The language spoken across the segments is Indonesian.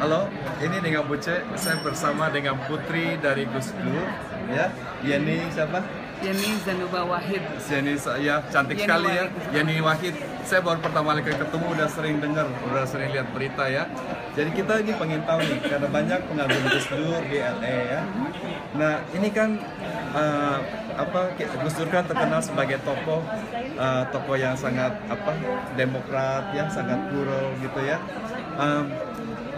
Halo, ini dengan Buce, saya bersama dengan putri dari Gus Dur, ya. Yeni siapa? Yeni Zanuba Wahid. Yeni, ya cantik Yeni sekali ya. Wahid. Yeni Wahid. Saya baru pertama kali ketemu, udah sering dengar, udah sering lihat berita ya. Jadi kita ini pengen tahu nih, karena banyak pengagum Gus Dur di LA ya. Nah ini kan Gus Dur kan terkenal sebagai tokoh yang sangat demokrat ya, sangat plural gitu ya.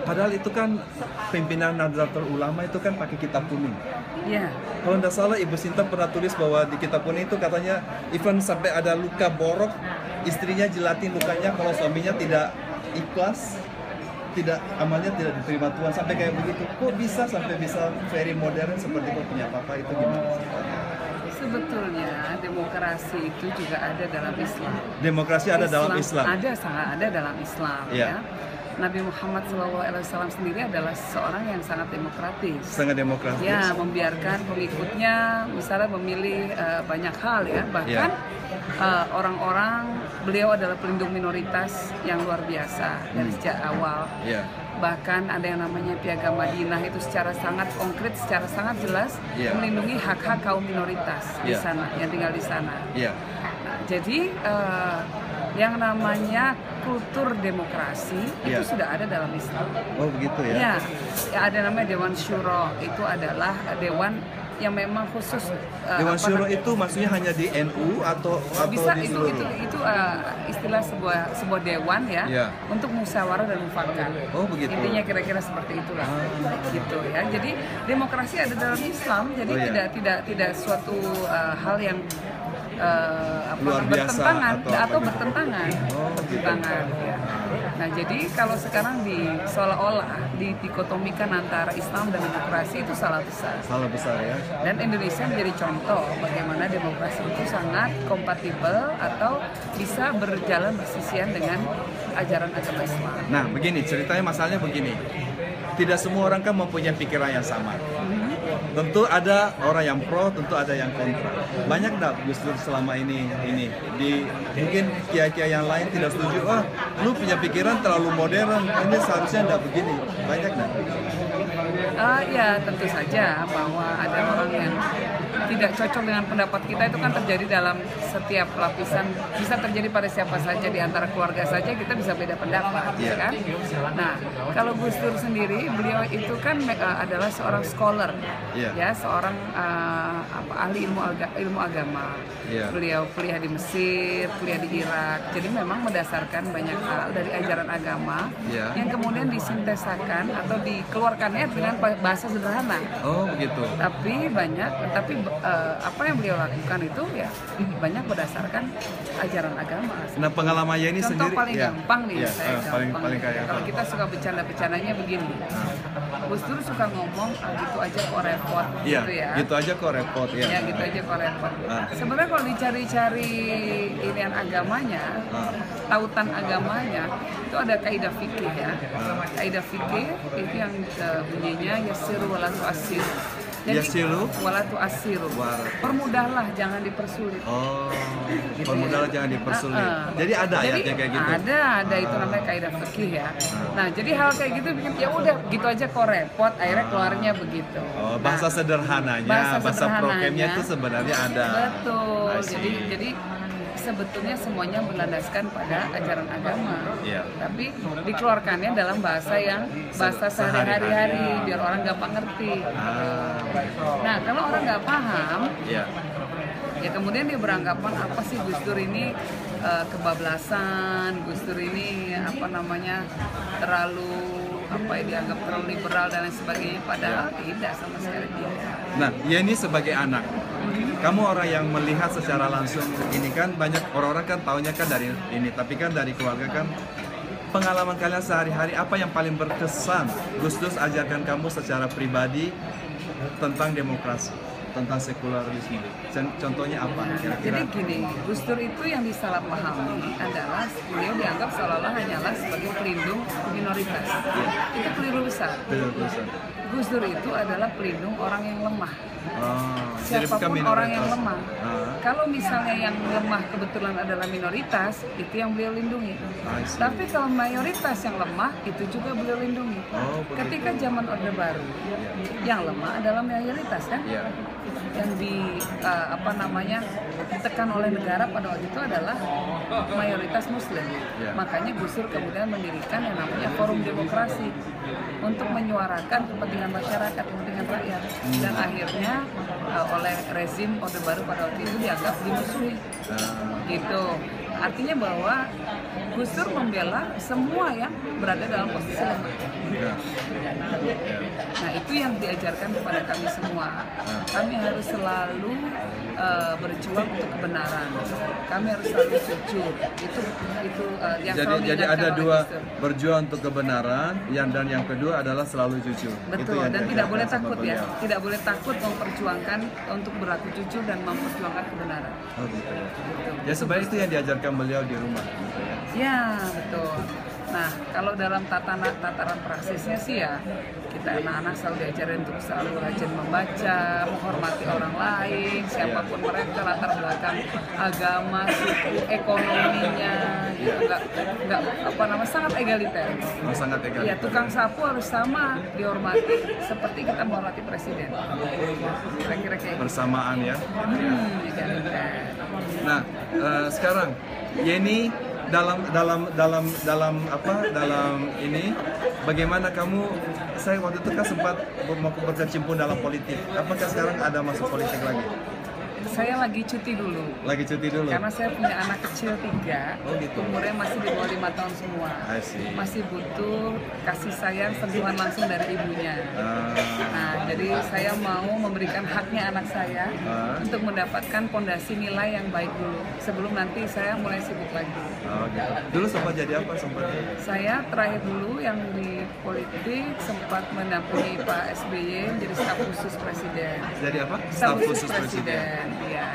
Padahal itu kan pimpinan Nahdlatul Ulama itu kan pakai kitab kuning. Iya. Kalau tidak salah Ibu Sinta pernah tulis bahwa di kitab kuning itu katanya even sampai ada luka borok, istrinya jelatin lukanya kalau suaminya tidak ikhlas, amalnya tidak diterima Tuhan, sampai kayak begitu. Kok bisa sampai bisa very modern seperti kok punya papa itu gimana? Sebetulnya demokrasi itu juga ada dalam Islam. Demokrasi ada dalam Islam. Sangat ada dalam Islam ya. Nabi Muhammad SAW sendiri adalah seorang yang sangat demokratis. Sangat demokratis. Ya, membiarkan pengikutnya misalnya memilih banyak hal ya. Bahkan orang-orang, beliau adalah pelindung minoritas yang luar biasa dari sejak awal. Bahkan ada yang namanya Piagam Madinah itu secara sangat konkret, secara sangat jelas melindungi hak-hak kaum minoritas di sana, yang tinggal di sana. Nah, jadi yang namanya kultur demokrasi itu sudah ada dalam Islam. Oh begitu ya? Ya, ada namanya Dewan Syuro, itu adalah dewan yang memang khusus. Dewan Syuro itu maksudnya hanya di NU atau bisa di itu istilah sebuah dewan ya, untuk musyawarah dan mufakat. Oh begitu. Intinya kira-kira seperti itulah. Gitu ya. Jadi demokrasi ada dalam Islam. Jadi tidak suatu hal yang bertentangan atau bertentangan. Bertentangan ya. Nah, jadi kalau sekarang seolah-olah dikotomikan antara Islam dan demokrasi itu salah besar. Salah besar ya. Dan Indonesia menjadi contoh bagaimana demokrasi itu sangat kompatibel atau bisa berjalan bersisian dengan ajaran agama Islam. Nah, begini ceritanya, masalahnya begini. Tidak semua orang kan mempunyai pikiran yang sama. Tentu ada orang yang pro, tentu ada yang kontra. Banyak enggak Gus Dur selama ini mungkin kiai-kiai yang lain tidak setuju, lu punya pikiran terlalu modern, ini seharusnya enggak begini. Banyak enggak? Ya tentu saja bahwa ada orang yang tidak cocok dengan pendapat kita, itu kan terjadi dalam setiap lapisan, bisa terjadi pada siapa saja, di antara keluarga saja kita bisa beda pendapat, kan? Nah, kalau Gus Dur sendiri, beliau itu kan adalah seorang scholar, ya, seorang ahli ilmu agama. Beliau kuliah di Mesir, kuliah di Irak, jadi memang mendasarkan banyak hal dari ajaran agama yang kemudian disintesakan atau dikeluarkannya dengan bahasa sederhana. Oh begitu. Tapi apa yang beliau lakukan itu ya banyak berdasarkan ajaran agama. Nah, pengalaman ini contoh sendiri paling gampang nih, paling kaya. Kalau kita suka bercandanya begini, Gus Dur suka ngomong gitu aja kok repot, gitu ya. Gitu aja kok repot ya. Ya gitu aja kok repot. Sebenarnya kalau dicari-cari inian agamanya, tautan agamanya, itu ada kaidah fikih ya. Kaidah fikih itu yang bunyinya yasiru wala tu'assir. Jadi wala tu'assiru. Permudahlah, jangan dipersulit. Oh. Gitu Permudahlah, jangan dipersulit. Jadi ada ayatnya kayak gitu. Ada itu namanya kaidah fikih ya. Nah, jadi hal kayak gitu bikin ya udah gitu aja kok repot, akhirnya keluarnya begitu. Oh, bahasa sederhananya, bahasa prokemnya itu sebenarnya ada. Betul. Jadi sebetulnya semuanya berlandaskan pada ajaran agama, tapi dikeluarkannya dalam bahasa sehari-hari biar orang gampang ngerti. Nah, kalau orang nggak paham, ya kemudian dia beranggapan apa sih Gus Dur ini kebablasan, Gus Dur ini terlalu dianggap terlalu liberal dan lain sebagainya, padahal tidak sama sekali tidak. Nah, ini sebagai anak, kamu orang yang melihat secara langsung ini kan banyak orang-orang kan taunya kan dari ini, tapi kan dari keluarga kan, pengalaman kalian sehari-hari apa yang paling berkesan Gus Dur ajarkan kamu secara pribadi tentang demokrasi, tentang sekularisme? Contohnya apa kira-kira? Jadi gini, Gus Dur itu yang disalahpahami adalah beliau dianggap seolah-olah hanyalah sebagai pelindung minoritas. Itu keliru besar. Gus Dur itu adalah pelindung orang yang lemah. Jadi bukan Siapapun orang yang minoritas. lemah. Kalau misalnya yang lemah kebetulan adalah minoritas, itu yang beliau lindungi. I see. Tapi kalau mayoritas yang lemah, itu juga beliau lindungi. Oh, begitu. Ketika zaman Orde Baru, yang lemah adalah mayoritas kan? Iya. Yang ditekan oleh negara pada waktu itu adalah mayoritas Muslim. Ya. Makanya Gus Dur kemudian mendirikan yang namanya Forum Demokrasi untuk menyuarakan kepentingan masyarakat, kepentingan rakyat. Dan akhirnya oleh rezim Orde Baru pada waktu itu dianggap dimusuhi. Gitu. Artinya bahwa Gus Dur membela semua yang berada dalam posisi lemah. Ya. Nah, itu yang diajarkan kepada kami semua. Kami harus selalu berjuang untuk kebenaran. Kami harus selalu jujur. Itu yang selalu Jadi diingatkan ada oleh dua, Gus Dur. berjuang untuk kebenaran, dan yang kedua adalah selalu jujur. Itu Betul, yang dan tidak diajarkan boleh sama takut ya. beliau. Tidak boleh takut memperjuangkan untuk berlaku jujur dan memperjuangkan kebenaran. Oh, gitu ya. Ya sebenarnya itu yang diajarkan beliau di rumah. Gitu ya. Ya, betul. Nah, kalau dalam tataran praksisnya sih ya, kita anak-anak selalu diajarin untuk selalu rajin membaca, menghormati orang lain, siapapun mereka, latar belakang agama, suku, ekonominya, gitu. Nggak sangat egaliter. Oh, sangat egaliter. Ya, tukang sapu harus sama dihormati seperti kita menghormati presiden. Kira-kira kayak gitu. Bersamaan ya. Egaliter. Nah, sekarang Yeni dalam ini bagaimana kamu? Saya waktu itu kan sempat mau berkecimpung dalam politik. Apakah sekarang ada masuk politik lagi? Saya lagi cuti dulu. Lagi cuti dulu. Karena saya punya anak kecil 3, Oh, gitu. umurnya masih di bawah 5 tahun semua. I see. Masih butuh kasih sayang, sentuhan langsung dari ibunya. Nah, jadi saya mau memberikan haknya anak saya untuk mendapatkan fondasi nilai yang baik dulu. Sebelum nanti saya mulai sibuk lagi. Oh, gitu. Dulu sempat jadi apa? Saya terakhir dulu yang di politik sempat mendampingi Pak SBY menjadi staf khusus presiden. Jadi apa? Staf khusus presiden, ya.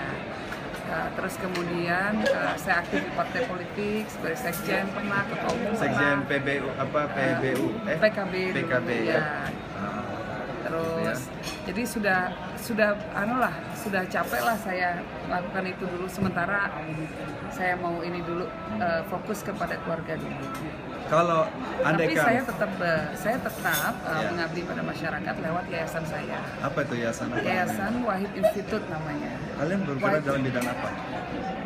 Terus kemudian saya aktif di partai politik sebagai sekjen, pernah ketua umum, Sekjen pernah. PBU apa PBU? PKB dulu, PKB ya. ya. Terus jadi sudah capek lah saya lakukan itu dulu, sementara saya mau ini dulu fokus kepada keluarga dulu. Kalau Tapi andaikan saya tetap mengabdi pada masyarakat lewat yayasan saya. apa itu yayasan apa? Yayasan Wahid Institute namanya. Kalian bergerak dalam bidang apa?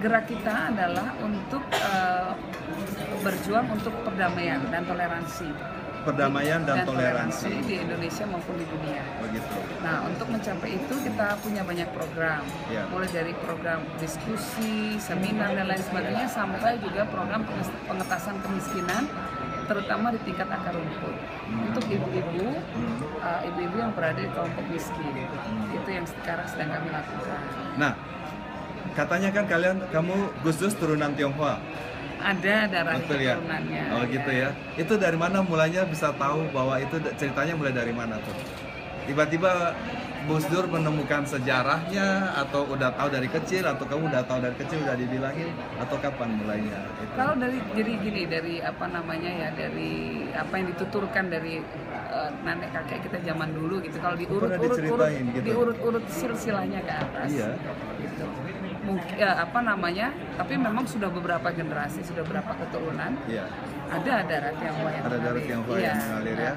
Gerak kita adalah untuk berjuang untuk perdamaian dan toleransi. Perdamaian dan toleransi. Di Indonesia maupun di dunia. Begitu. Nah, untuk mencapai itu kita punya banyak program. Ya. Mulai dari program diskusi, seminar dan lain sebagainya, sampai juga program pengentasan kemiskinan, terutama di tingkat akar rumput. Untuk ibu-ibu yang berada di kelompok miskin. Itu yang sekarang sedang kami lakukan. Nah, katanya kan kamu Gus Dur turunan Tionghoa. Ada darah Betul ya? keturunannya. Oh gitu ya. Itu dari mana mulanya bisa tahu bahwa itu ceritanya mulai dari mana tuh? Tiba-tiba Gus Dur menemukan sejarahnya, atau udah tahu dari kecil, atau kamu udah tahu dari kecil udah dibilangin, atau kapan mulainya? Itu. Kalau dari apa yang dituturkan dari nenek kakek kita zaman dulu gitu. Kalau diceritain gitu. diurut-urut silsilahnya ke atas. Iya. Gitu. Mungkin tapi memang sudah beberapa generasi, sudah beberapa keturunan. Iya. Ada darah Tionghoa yang Ada darah Tionghoa yang mengalir ya.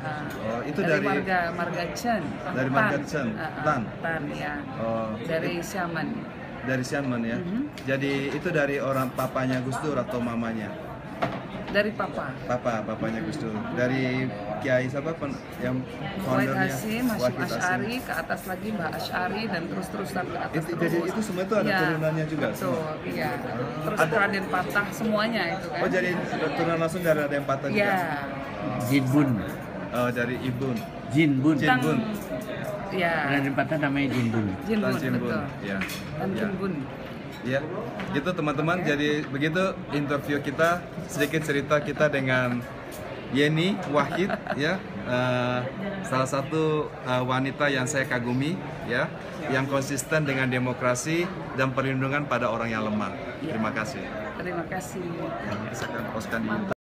Oh, itu dari marga Chen. Dari marga Chen, Tan. Tan ya. Oh, Dari Xiamen. dari Xiamen ya. Jadi itu dari orang papanya Gus Dur atau mamanya? Dari papa. Papanya Gus Dur. Dari Kiai siapa yang Wahid foundernya? Hasyim, Hasyim Wahid Hasyim. Asy'ari, ke atas lagi Mbah Asy'ari, dan terus-terusan ke atas terus. Jadi itu semua itu ada Iya, turunannya juga? betul, iya. Terus Ada- Raden Patah, semuanya itu kan. Oh, jadi turunan langsung dari Raden Patah juga? Iya. Jinbun, Oh, dari Ibun. Jinbun. Jinbun. Iya. Raden Patah namanya Jinbun. Jinbun, Tan Jinbun. betul. Ya. Tan Ya. Jinbun. Ya, gitu teman-teman. Jadi begitu interview kita, sedikit cerita kita dengan Yeni Wahid, ya, salah satu wanita yang saya kagumi, ya, yang konsisten dengan demokrasi dan perlindungan pada orang yang lemah. Terima kasih. Terima kasih. Saya akan postkan di YouTube.